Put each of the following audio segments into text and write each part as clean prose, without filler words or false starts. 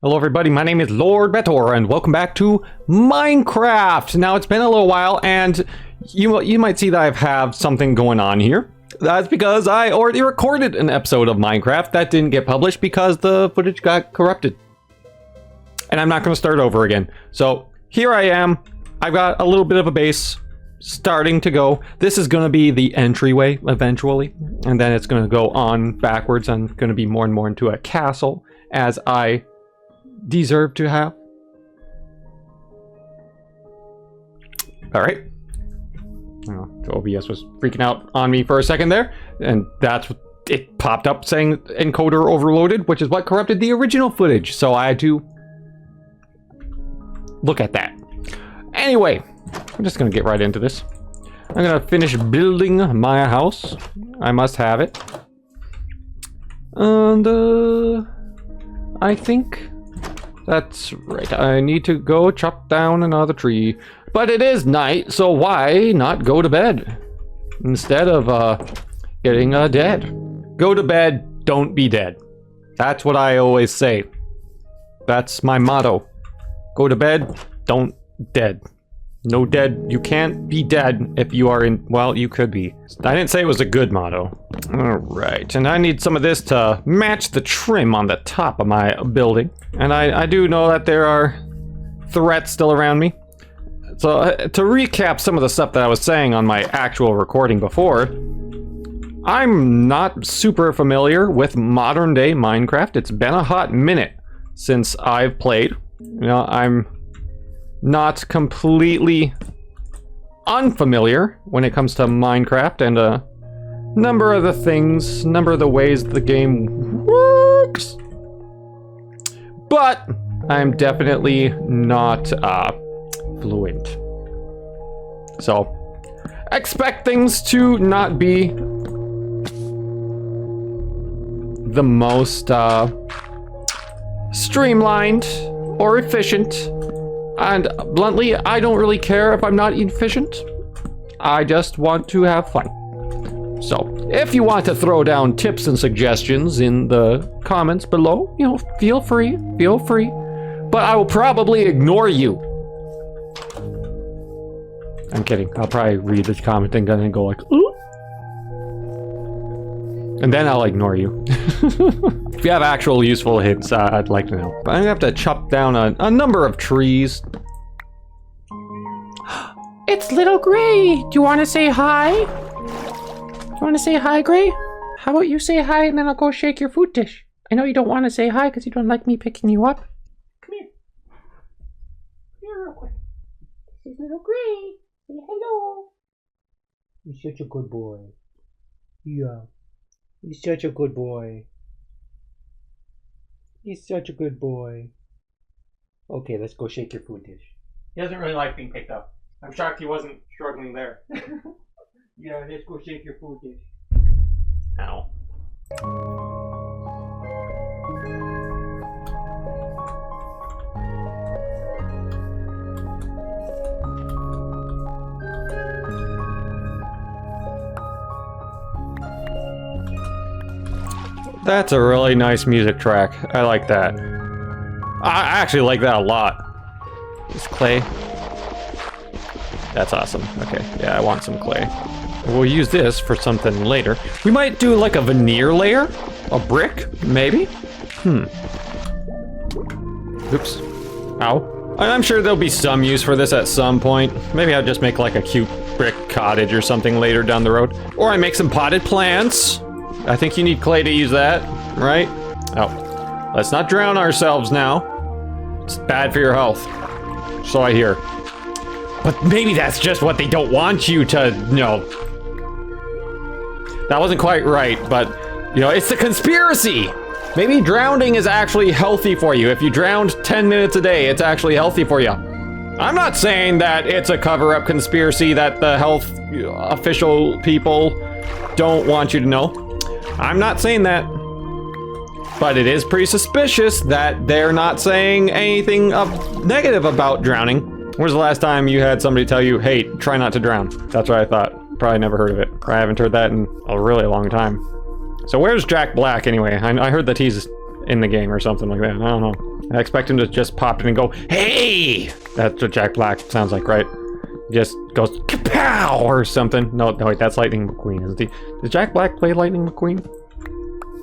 Hello everybody, my name is Lord Battora and welcome back to Minecraft. Now it's been a little while and you might see that I have something going on here. That's because I already recorded an episode of Minecraft that didn't get published because the footage got corrupted. And I'm not going to start over again. So here I am. I've got a little bit of a base starting to go. This is going to be the entryway eventually. And then it's going to go on backwards and going to be more and more into a castle as I deserve to have. All right. Oh, the OBS was freaking out on me for a second there, and that's what it popped up saying encoder overloaded, which is what corrupted the original footage. So I had to look at that. Anyway, I'm just gonna get right into this. I'm gonna finish building my house. I must have it. And I think that's right. I need to go chop down another tree. But it is night, so why not go to bed? Instead of getting dead. Go to bed, don't be dead. That's what I always say. That's my motto. Go to bed, don't dead. No dead. You can't be dead if you are in... Well, you could be. I didn't say it was a good motto. Alright, and I need some of this to match the trim on the top of my building. And I do know that there are threats still around me. So, to recap some of the stuff that I was saying on my actual recording before, I'm not super familiar with modern day Minecraft. It's been a hot minute since I've played. You know, I'm not completely unfamiliar when it comes to Minecraft and a number of the things, number of the ways the game works. But I'm definitely not fluent. So expect things to not be the most streamlined or efficient. And bluntly, I don't really care if I'm not efficient. I just want to have fun. So, if you want to throw down tips and suggestions in the comments below, you know, feel free. But I will probably ignore you. I'm kidding. I'll probably read the comment and then go like, ooh. And then I'll ignore you. If you have actual useful hints, I'd like to know. But I'm gonna have to chop down a number of trees. It's Little Gray! Do you want to say hi? Do you want to say hi, Gray? How about you say hi and then I'll go shake your food dish. I know you don't want to say hi because you don't like me picking you up. Come here. Come here real quick. This is Little Gray. Say hello. You're such a good boy. Yeah. He's such a good boy. He's such a good boy. Okay, let's go shake your food dish. He doesn't really like being picked up. I'm shocked he wasn't struggling there. Yeah, let's go shake your food dish. Ow. That's a really nice music track. I like that. I actually like that a lot. This clay. That's awesome. Okay, yeah, I want some clay. We'll use this for something later. We might do like a veneer layer? A brick, maybe? Oops. Ow. I'm sure there'll be some use for this at some point. Maybe I'll just make like a cute brick cottage or something later down the road. Or I make some potted plants. I think you need clay to use that, right? Oh, let's not drown ourselves now. It's bad for your health. So I hear. But maybe that's just what they don't want you to know. That wasn't quite right, but, you know, it's the conspiracy. Maybe drowning is actually healthy for you. If you drowned 10 minutes a day, it's actually healthy for you. I'm not saying that it's a cover-up conspiracy that the health official people don't want you to know. I'm not saying that, but it is pretty suspicious that they're not saying anything negative about drowning. When's the last time you had somebody tell you, hey, try not to drown? That's what I thought. Probably never heard of it. I haven't heard that in a really long time. So where's Jack Black anyway? I heard that he's in the game or something like that. I don't know. I expect him to just pop in and go, hey! That's what Jack Black sounds like, right? Just goes, kapow! Or something. No, wait, that's Lightning McQueen, isn't he? Does Jack Black play Lightning McQueen?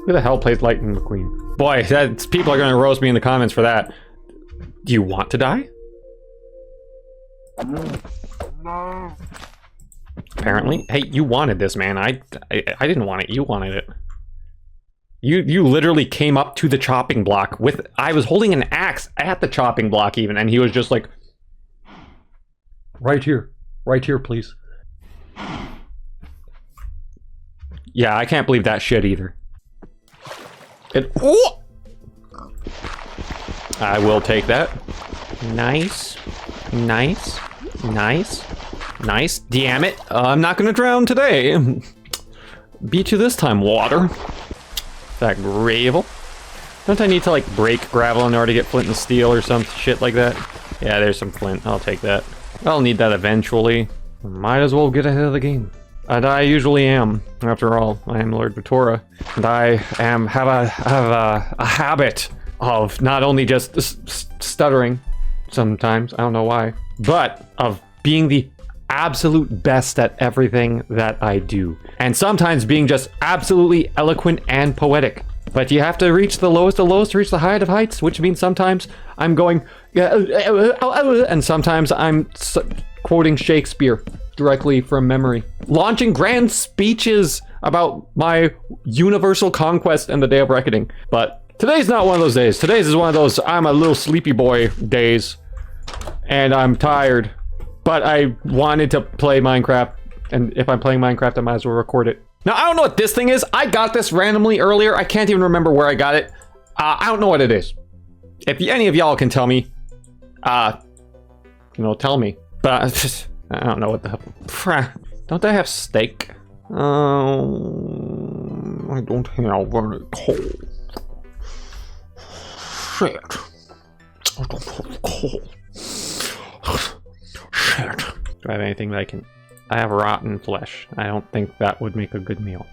Who the hell plays Lightning McQueen? Boy, people are gonna roast me in the comments for that. Do you want to die? No. Apparently. Hey, you wanted this, man. I didn't want it. You wanted it. You literally came up to the chopping block with... I was holding an axe at the chopping block even, and he was just like... Right here, please. Yeah, I can't believe that shit either. Oh! I will take that. Nice. Nice. Nice. Nice. Damn it. I'm not gonna drown today. Beat you this time, water. That gravel. Don't I need to, like, break gravel in order to get flint and steel or some shit like that? Yeah, there's some flint. I'll take that. I'll need that eventually. Might as well get ahead of the game. And I usually am. After all, I am Lord Battora. And I have a habit of not only just stuttering sometimes, I don't know why, but of being the absolute best at everything that I do. And sometimes being just absolutely eloquent and poetic. But you have to reach the lowest of lows to reach the height of heights, which means sometimes I'm going, and sometimes I'm quoting Shakespeare directly from memory. Launching grand speeches about my universal conquest and the day of reckoning. But today's not one of those days. Today's is one of those I'm a little sleepy boy days. And I'm tired. But I wanted to play Minecraft. And if I'm playing Minecraft, I might as well record it. Now, I don't know what this thing is. I got this randomly earlier. I can't even remember where I got it. I don't know what it is. If any of y'all can tell me, tell me. But I don't know what the hell. Don't I have steak? I don't have any coal. Shit. I don't have coal. Shit. Do I have anything that I can... I have rotten flesh. I don't think that would make a good meal.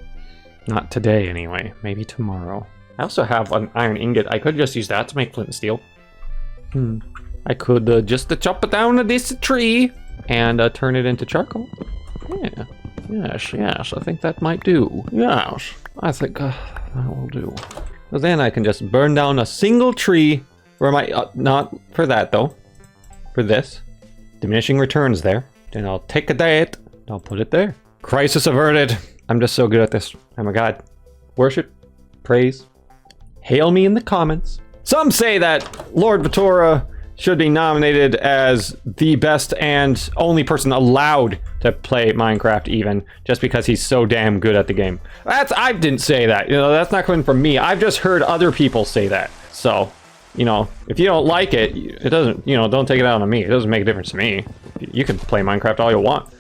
Not today, anyway. Maybe tomorrow. I also have an iron ingot. I could just use that to make flint and steel. I could just chop it down to this tree and turn it into charcoal. Yeah. Yes. I think that might do. Yes. I think that will do. So then I can just burn down a single tree for my... not for that, though. For this. Diminishing returns there. Then I'll take a diet. I'll put it there. Crisis averted. I'm just so good at this. I'm a god. Worship. Praise. Hail me in the comments. Some say that Lord Battora should be nominated as the best and only person allowed to play Minecraft even, just because he's so damn good at the game. I didn't say that. That's not coming from me. I've just heard other people say that. So, if you don't like it, it doesn't, don't take it out on me. It doesn't make a difference to me. You can play Minecraft all you want.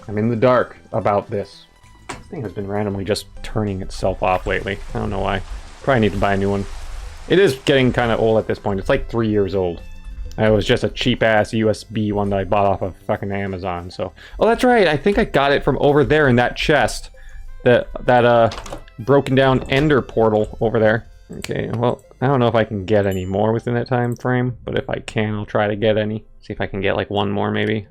I'm in the dark about this. This thing has been randomly just turning itself off lately. I don't know why. Probably need to buy a new one. It is getting kind of old at this point. It's like 3 years old. It was just a cheap-ass USB one that I bought off of fucking Amazon, so... Oh, that's right! I think I got it from over there in that chest. That broken down ender portal over there. Okay, well, I don't know if I can get any more within that time frame, but if I can, I'll try to get any. See if I can get like one more, maybe.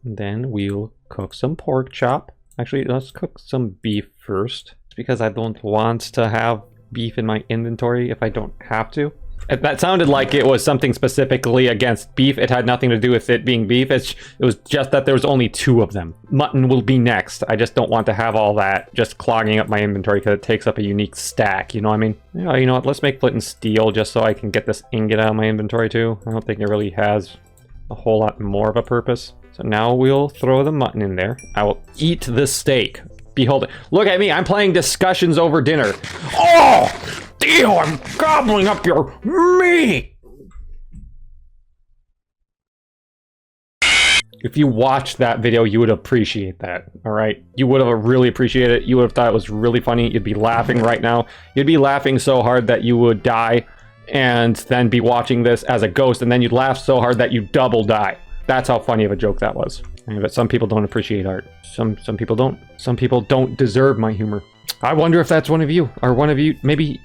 And then we'll cook some pork chop. Actually, let's cook some beef first, because I don't want to have beef in my inventory if I don't have to. That sounded like it was something specifically against beef. It had nothing to do with it being beef. It was just that there was only 2 of them. Mutton will be next. I just don't want to have all that just clogging up my inventory because it takes up a unique stack. You know what I mean? Yeah, you know what? Let's make flint and steel just so I can get this ingot out of my inventory too. I don't think it really has a whole lot more of a purpose. So now we'll throw the mutton in there. I will eat the steak. Behold it. Look at me. I'm playing discussions over dinner. Oh! Ew, I'm gobbling up your meat! If you watched that video, you would appreciate that, alright? You would have really appreciated it. You would have thought it was really funny. You'd be laughing right now. You'd be laughing so hard that you would die and then be watching this as a ghost, and then you'd laugh so hard that you double die. That's how funny of a joke that was. But some people don't appreciate art. Some people don't. Some people don't deserve my humor. I wonder if that's one of you, or one of you, maybe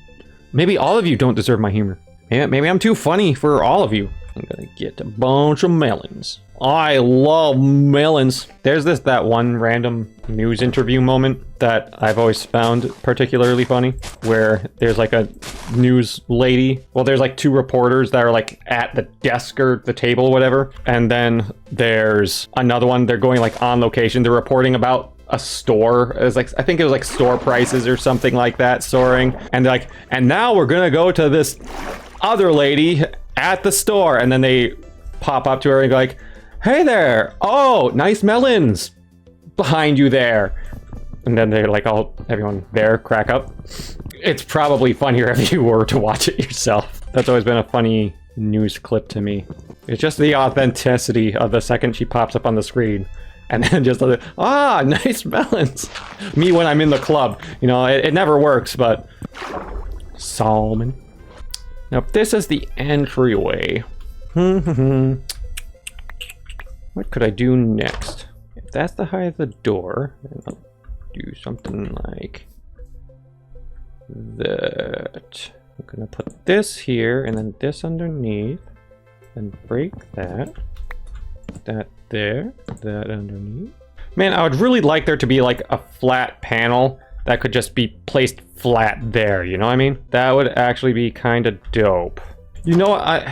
Maybe all of you don't deserve my humor. Yeah, maybe I'm too funny for all of you. I'm gonna get a bunch of melons. I love melons. There's that one random news interview moment that I've always found particularly funny, where there's like a news lady. Well, there's like two reporters that are like at the desk or the table, whatever. And then there's another one. They're going like on location. They're reporting about a store. It was like, I think it was like store prices or something like that soaring. And they're like, and now we're gonna go to this other lady at the store. And then they pop up to her and go like, hey there, oh, nice melons behind you there. And then they're like, everyone there crack up. It's probably funnier if you were to watch it yourself. That's always been a funny news clip to me. It's just the authenticity of the second she pops up on the screen. And then just like, nice melons. Me when I'm in the club, you know, it never works, but Salmon. Now, if this is the entryway, what could I do next? If that's the height of the door, then I'll do something like that. I'm gonna put this here and then this underneath, and break that. That there, that underneath. Man, I would really like there to be like a flat panel that could just be placed flat there, you know what I mean? That would actually be kind of dope. You know what,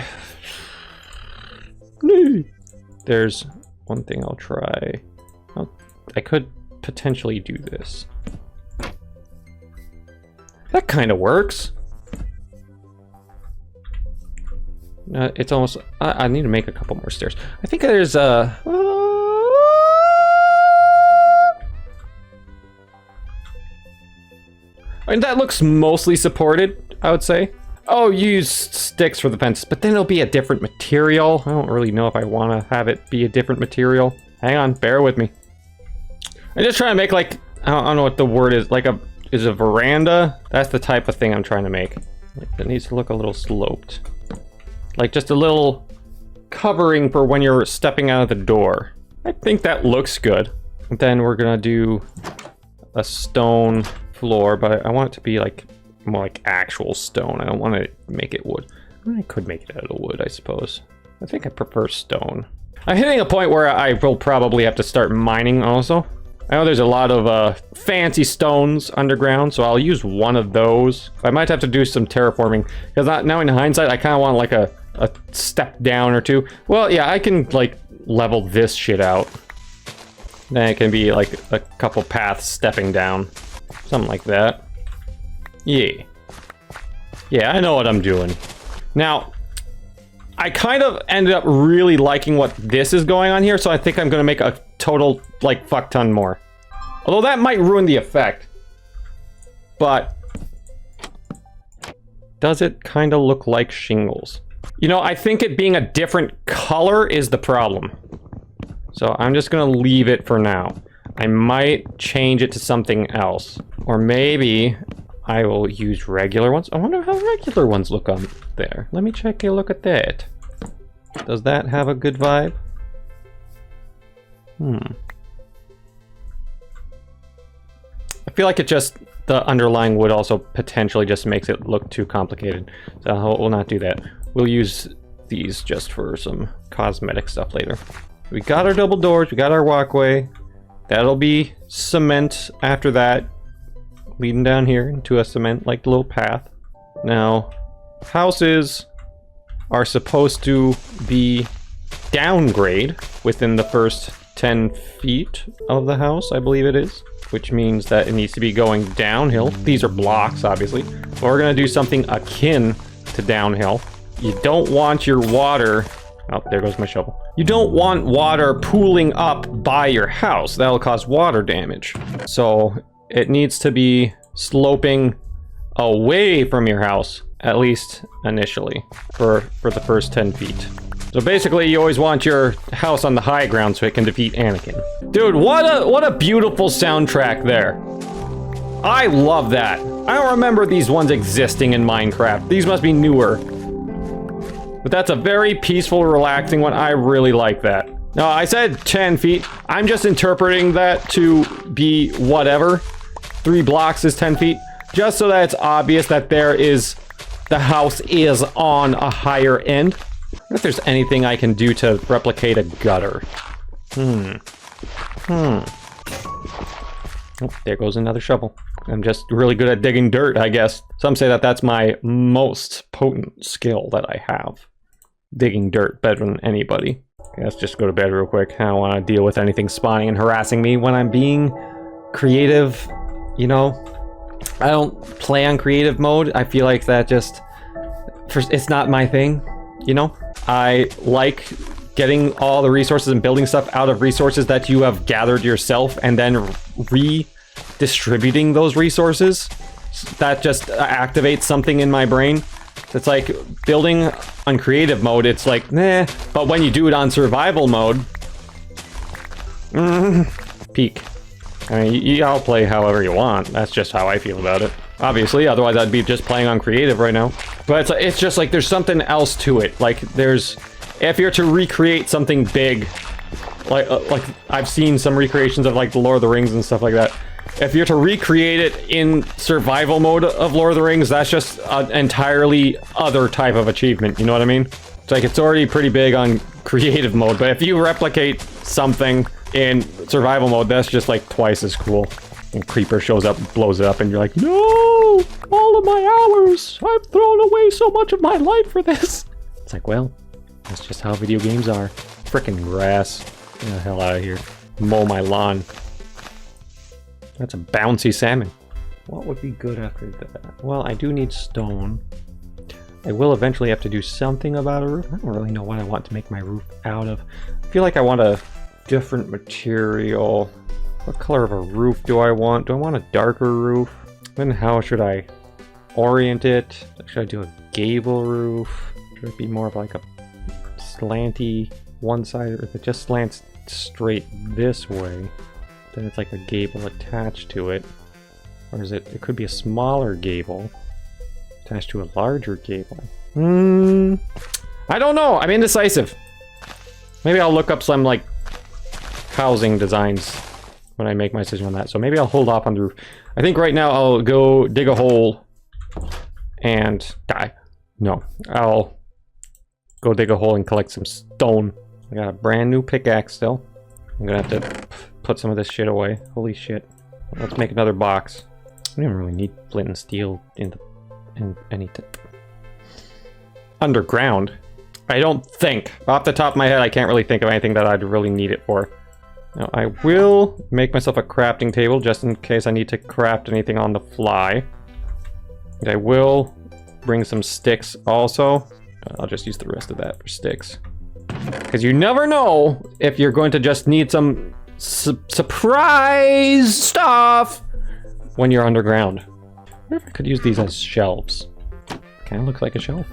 there's one thing I'll try. I could potentially do this. That kind of works. It's almost, I need to make a couple more stairs. I think there's a... and that looks mostly supported, I would say. Oh, use sticks for the fence, but then it'll be a different material. I don't really know if I want to have it be a different material. Hang on, bear with me. I'm just trying to make like, I don't know what the word is, like is a veranda? That's the type of thing I'm trying to make. It needs to look a little sloped. Like just a little covering for when you're stepping out of the door. I think that looks good. And then we're gonna do a stone floor, but I want it to be like more like actual stone. I don't want to make it wood. I mean, I could make it out of wood, I suppose. I think I prefer stone. I'm hitting a point where I will probably have to start mining also. I know there's a lot of fancy stones underground, so I'll use one of those. I might have to do some terraforming, because now in hindsight, I kind of want like a step down or two. Well, yeah, I can like level this shit out. Then it can be like a couple paths stepping down. Something like that. Yeah. Yeah, I know what I'm doing. Now, I kind of ended up really liking what this is going on here, so I think I'm going to make a total, like, fuck ton more. Although that might ruin the effect. But does it kind of look like shingles? You know, I think it being a different color is the problem. So I'm just going to leave it for now. I might change it to something else. Or maybe I will use regular ones. I wonder how regular ones look on there. Let me take a look at that. Does that have a good vibe? I feel like it just, the underlying wood also potentially just makes it look too complicated. So we'll not do that. We'll use these just for some cosmetic stuff later. We got our double doors, we got our walkway. That'll be cement after that, leading down here into a cement like little path. Now, houses are supposed to be downgrade within the first 10 feet of the house, I believe it is, which means that it needs to be going downhill. These are blocks, obviously, but we're gonna do something akin to downhill. You don't want your water, oh, there goes my shovel. You don't want water pooling up by your house. That'll cause water damage. So it needs to be sloping away from your house, at least initially, for the first 10 feet. So basically, you always want your house on the high ground so it can defeat Anakin. Dude, what a beautiful soundtrack there. I love that. I don't remember these ones existing in Minecraft. These must be newer. But that's a very peaceful, relaxing one. I really like that. No, I said 10 feet. I'm just interpreting that to be whatever. 3 blocks is 10 feet. Just so that it's obvious that there is the house is on a higher end. I wonder if there's anything I can do to replicate a gutter. Oh, there goes another shovel. I'm just really good at digging dirt, I guess. Some say that that's my most potent skill that I have. Digging dirt better than anybody. Okay, let's just go to bed real quick. I don't want to deal with anything spawning and harassing me when I'm being creative, you know? I don't play on creative mode. I feel like that just... it's not my thing, you know? I like getting all the resources and building stuff out of resources that you have gathered yourself and then redistributing those resources. That just activates something in my brain. It's like building on creative mode, it's like, nah. But when you do it on survival mode, peak. I mean, you all play however you want. That's just how I feel about it. Obviously, otherwise I'd be just playing on creative right now. But it's just like there's something else to it. Like there's, if you're to recreate something big, like I've seen some recreations of like the Lord of the Rings and stuff like that. If you're to recreate it in survival mode of Lord of the Rings, that's just an entirely other type of achievement. You know what I mean? It's like it's already pretty big on creative mode, but if you replicate something in survival mode, that's just like twice as cool. And Creeper shows up and blows it up and you're like, no! All of my hours! I've thrown away so much of my life for this! It's like, well, that's just how video games are. Frickin' grass. Get the hell out of here. Mow my lawn. That's a bouncy salmon. What would be good after that? Well, I do need stone. I will eventually have to do something about a roof. I don't really know what I want to make my roof out of. I feel like I want a different material. What color of a roof do I want? Do I want a darker roof? Then how should I orient it? Should I do a gable roof? Should it be more of like a slanty one side, or if it just slants straight this way, then it's like a gable attached to it. Or is it could be a smaller gable attached to a larger gable. I don't know. I'm indecisive. Maybe I'll look up some like housing designs when I make my decision on that. So maybe I'll hold off on the roof. I think right now I'll go dig a hole and die. No, I'll go dig a hole and collect some stone. I got a brand new pickaxe still. I'm gonna have to put some of this shit away. Holy shit. Let's make another box. I don't really need flint and steel in any underground. I don't think. Off the top of my head, I can't really think of anything that I'd really need it for. Now, I will make myself a crafting table just in case I need to craft anything on the fly. And I will bring some sticks also. I'll just use the rest of that for sticks. Because you never know if you're going to just need some surprise stuff when you're underground. I wonder if I could use these as shelves. Kind of looks like a shelf.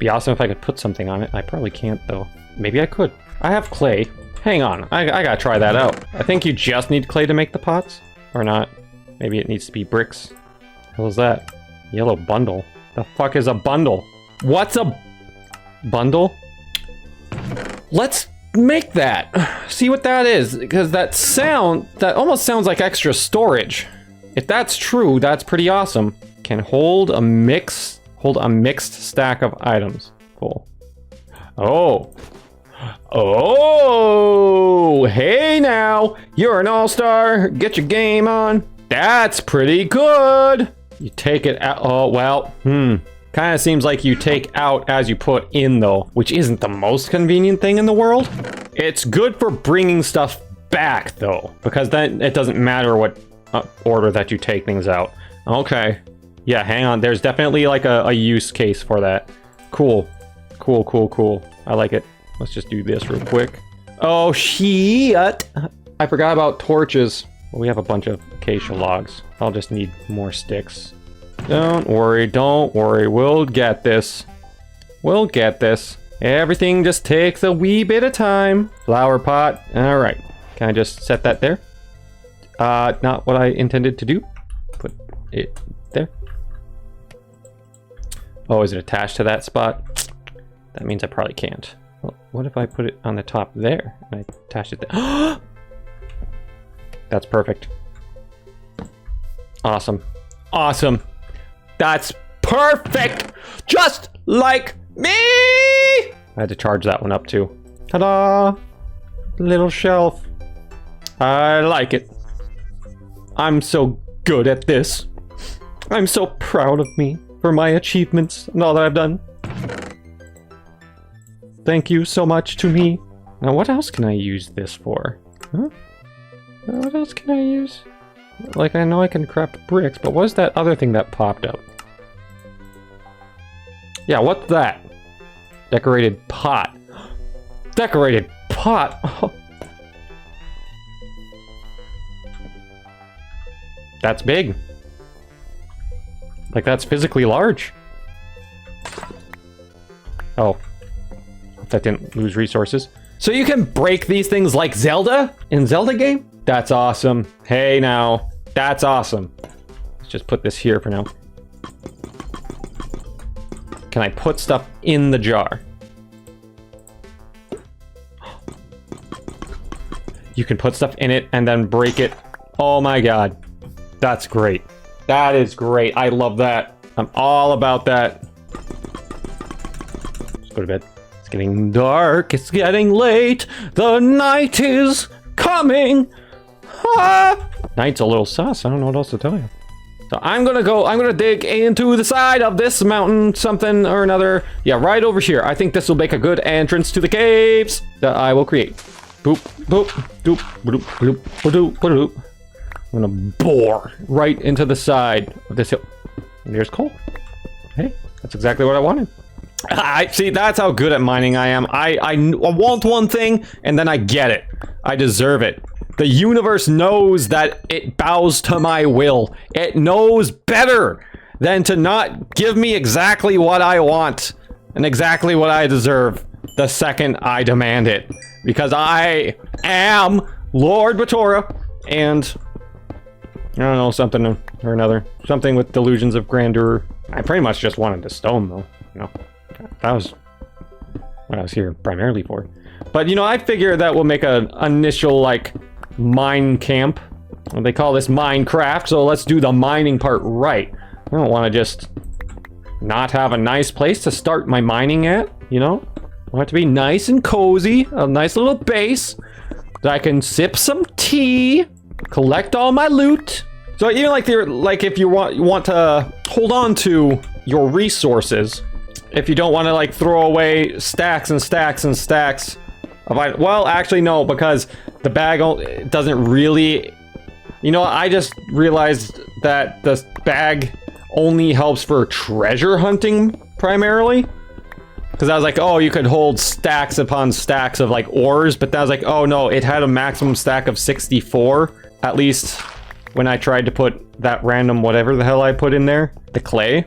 Be awesome if I could put something on it. I probably can't though. Maybe I could. I have clay. Hang on, I gotta try that out. I think you just need clay to make the pots, or not. Maybe it needs to be bricks. What is that? Yellow bundle. The fuck is a bundle? What's a bundle? Let's make that. See what that is, because that almost sounds like extra storage. If that's true, that's pretty awesome. Can hold a mixed stack of items. Cool. Oh, hey now, you're an all-star. Get your game on. That's pretty good. You take it out. Oh, well, kind of seems like you take out as you put in though, which isn't the most convenient thing in the world. It's good for bringing stuff back though, because then it doesn't matter what order that you take things out. Okay. Yeah, hang on. There's definitely like a use case for that. Cool. Cool. I like it. Let's just do this real quick. Oh, shit. I forgot about torches. Well, we have a bunch of acacia logs. I'll just need more sticks. Don't worry. We'll get this. Everything just takes a wee bit of time. Flower pot. All right. Can I just set that there? Not what I intended to do. Put it there. Oh, is it attached to that spot? That means I probably can't. Well, what if I put it on the top there and I attach it there? That's perfect. Awesome. That's perfect, just like me. I had to charge that one up too. Ta-da! Little shelf. I like it. I'm so good at this. I'm so proud of me for my achievements and all that I've done. Thank you so much to me. Now what else can I use this for? Huh? What else can I use? Like, I know I can craft bricks, but what is that other thing that popped up? Yeah, what's that? Decorated pot. Decorated pot? Oh. That's big. Like, that's physically large. Oh. Hope that didn't lose resources. So you can break these things like Zelda in Zelda game? That's awesome. Hey now, that's awesome. Let's just put this here for now. Can I put stuff in the jar? You can put stuff in it and then break it. Oh my god. That's great. That is great. I love that. I'm all about that. Let's go to bed. It's getting dark. It's getting late. The night is coming. Ah! Night's a little sus. I don't know what else to tell you. So I'm gonna dig into the side of this mountain, something or another. Yeah, right over here. I think this will make a good entrance to the caves that I will create. Boop, boop, doop, boop, boop, boop, boop. I'm gonna bore right into the side of this hill. And there's coal. Hey, that's exactly what I wanted. I see, that's how good at mining I am. I want one thing and then I get it. I deserve it. The universe knows that it bows to my will. It knows better than to not give me exactly what I want and exactly what I deserve the second I demand it. Because I am Lord Battora, and I don't know, something or another. Something with delusions of grandeur. I pretty much just wanted the stone, though. You know, that was what I was here primarily for. But, you know, I figure that will make an initial, like, mine camp. They call this Minecraft, so let's do the mining part right. I don't want to just not have a nice place to start my mining at, you know? I want it to be nice and cozy, a nice little base that I can sip some tea, collect all my loot. So even like if you want to hold on to your resources, if you don't want to like throw away stacks and stacks and stacks of items. Well, actually no, because the bag doesn't really, you know, I just realized that the bag only helps for treasure hunting primarily. Because I was like, oh, you could hold stacks upon stacks of like ores, but that was like, oh no, it had a maximum stack of 64, at least when I tried to put that random whatever the hell I put in there, the clay.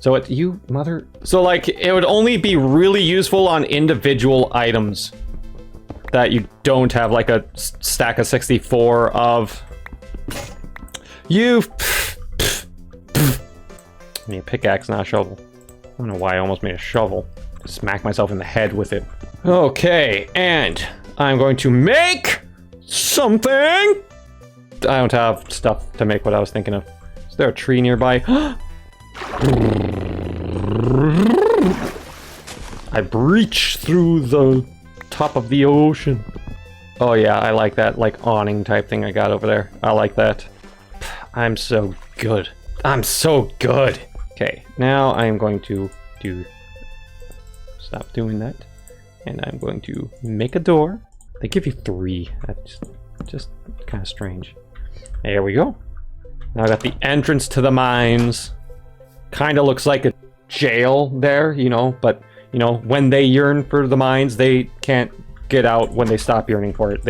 So it, you mother, so like it would only be really useful on individual items that you don't have like a stack of 64 of. You, I need a pickaxe, not a shovel. I don't know why I almost made a shovel. Smack myself in the head with it. Okay, and I'm going to make something. I don't have stuff to make what I was thinking of. Is there a tree nearby? I breach through the top of the ocean. Oh yeah, I like that like awning type thing I got over there. I like that. I'm so good. I'm so good. Okay, now I'm going to stop doing that, and I'm going to make a door. They give you 3. That's just kind of strange. There we go. Now I got the entrance to the mines. Kind of looks like a jail there, you know, but you know, when they yearn for the mines, they can't get out when they stop yearning for it.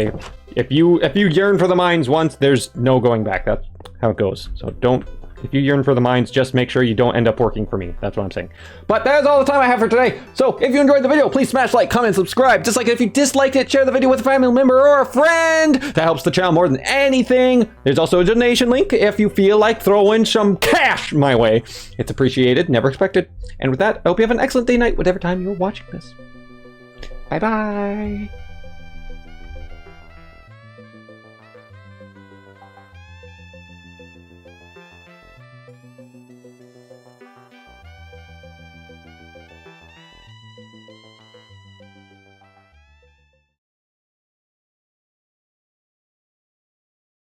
If you yearn for the mines once, there's no going back. That's how it goes. So don't. If you yearn for the mines, just make sure you don't end up working for me. That's what I'm saying. But that is all the time I have for today. So if you enjoyed the video, please smash like, comment, subscribe. Just like if you disliked it, share the video with a family member or a friend. That helps the channel more than anything. There's also a donation link if you feel like throwing some cash my way. It's appreciated, never expected. And with that, I hope you have an excellent day, night, whatever time you're watching this. Bye-bye.